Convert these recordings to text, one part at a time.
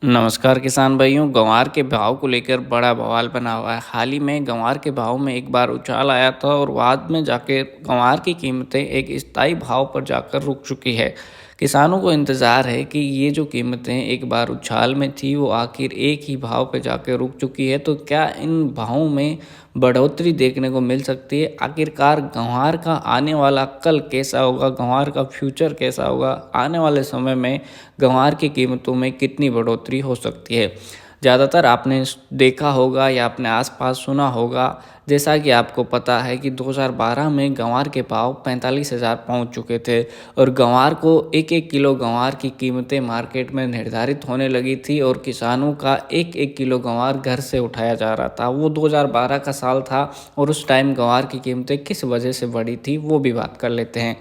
नमस्कार किसान भाइयों। ग्वार के भाव को लेकर बड़ा बवाल बना हुआ है। हाल ही में ग्वार के भाव में एक बार उछाल आया था और बाद में जाके ग्वार की कीमतें एक स्थायी भाव पर जाकर रुक चुकी है। किसानों को इंतज़ार है कि ये जो कीमतें एक बार उछाल में थी वो आखिर एक ही भाव पे जाकर रुक चुकी है, तो क्या इन भावों में बढ़ोतरी देखने को मिल सकती है। आखिरकार ग्वार का आने वाला कल कैसा होगा, ग्वार का फ्यूचर कैसा होगा, आने वाले समय में ग्वार की कीमतों में कितनी बढ़ोतरी हो सकती है। ज़्यादातर आपने देखा होगा या अपने आसपास सुना होगा, जैसा कि आपको पता है कि 2012 में ग्वार के भाव 45,000 पहुंच चुके थे और ग्वार को एक एक किलो ग्वार की कीमतें मार्केट में निर्धारित होने लगी थी और किसानों का एक एक किलो ग्वार घर से उठाया जा रहा था। वो 2012 का साल था और उस टाइम ग्वार की कीमतें किस वजह से बढ़ी थी वो भी बात कर लेते हैं।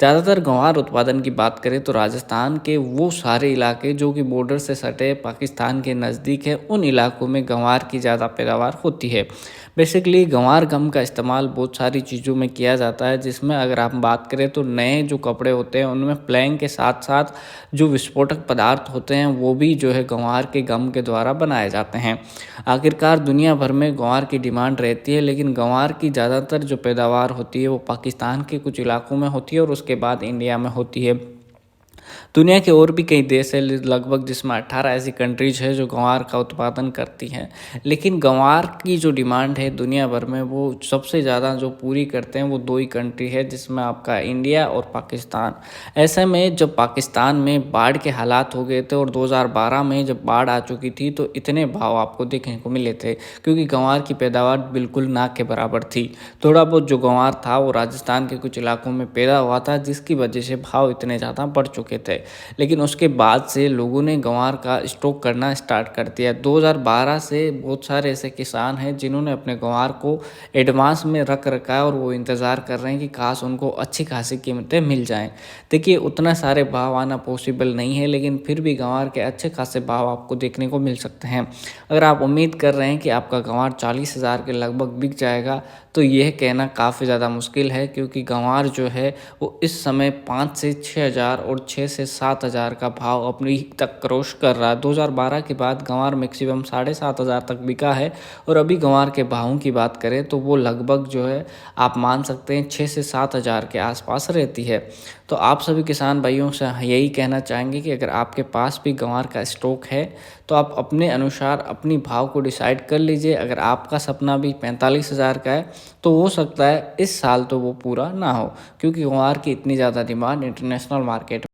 ज़्यादातर ग्वार उत्पादन की बात करें तो राजस्थान के वो सारे इलाके जो कि बॉर्डर से सटे पाकिस्तान के नज़दीक है, उन इलाकों में ग्वार की ज़्यादा पैदावार होती है। बेसिकली ग्वार गम का इस्तेमाल बहुत सारी चीज़ों में किया जाता है, जिसमें अगर आप बात करें तो नए जो कपड़े होते हैं उनमें प्लैंक के साथ साथ जो विस्फोटक पदार्थ होते हैं वो भी जो है ग्वार के गम के द्वारा बनाए जाते हैं। आखिरकार दुनिया भर में ग्वार की डिमांड रहती है, लेकिन ग्वार की ज़्यादातर जो पैदावार होती है वो पाकिस्तान के कुछ इलाकों में होती है और उसके बाद इंडिया में होती है। दुनिया के और भी कई देश है लगभग, जिसमें 18 ऐसी कंट्रीज है जो ग्वार का उत्पादन करती हैं। लेकिन ग्वार की जो डिमांड है दुनिया भर में वो सबसे ज़्यादा जो पूरी करते हैं वो दो ही कंट्री है, जिसमें आपका इंडिया और पाकिस्तान। ऐसे में जब पाकिस्तान में बाढ़ के हालात हो गए थे और 2012 में जब बाढ़ आ चुकी थी तो इतने भाव आपको देखने को मिले थे, क्योंकि ग्वार की पैदावार बिल्कुल ना के बराबर थी। थोड़ा बहुत जो ग्वार था वो राजस्थान के कुछ इलाकों में पैदा हुआ था, जिसकी वजह से भाव इतने ज़्यादा बढ़ चुके थे। लेकिन उसके बाद से लोगों ने ग्वार का स्टॉक करना स्टार्ट कर दिया। 2012 से बहुत सारे ऐसे किसान हैं जिन्होंने अपने ग्वार को एडवांस में रख रखा है और वो इंतज़ार कर रहे हैं कि काश उनको अच्छी खासी कीमतें मिल जाएं। देखिए, उतना सारे भाव आना पॉसिबल नहीं है, लेकिन फिर भी ग्वार के अच्छे खासे भाव आपको देखने को मिल सकते हैं। अगर आप उम्मीद कर रहे हैं कि आपका ग्वार 40,000 के लगभग बिक जाएगा, तो यह कहना काफ़ी ज़्यादा मुश्किल है, क्योंकि ग्वार जो है वो इस समय 5 से 6,000 और 6 से 7,000 का भाव अपनी तक क्रॉस कर रहा है। 2012 के बाद ग्वार मैक्सिमम 7,500 तक बिका है और अभी ग्वार के भावों की बात करें तो वो लगभग जो है आप मान सकते हैं 6 से 7,000 के आसपास रहती है। तो आप सभी किसान भाइयों से यही कहना चाहेंगे कि अगर आपके पास भी ग्वार का स्टॉक है तो आप अपने अनुसार अपनी भाव को डिसाइड कर लीजिए। अगर आपका सपना भी 45,000 का है तो हो सकता है इस साल तो वो पूरा ना हो, क्योंकि ग्वार की इतनी ज़्यादा डिमांड इंटरनेशनल मार्केट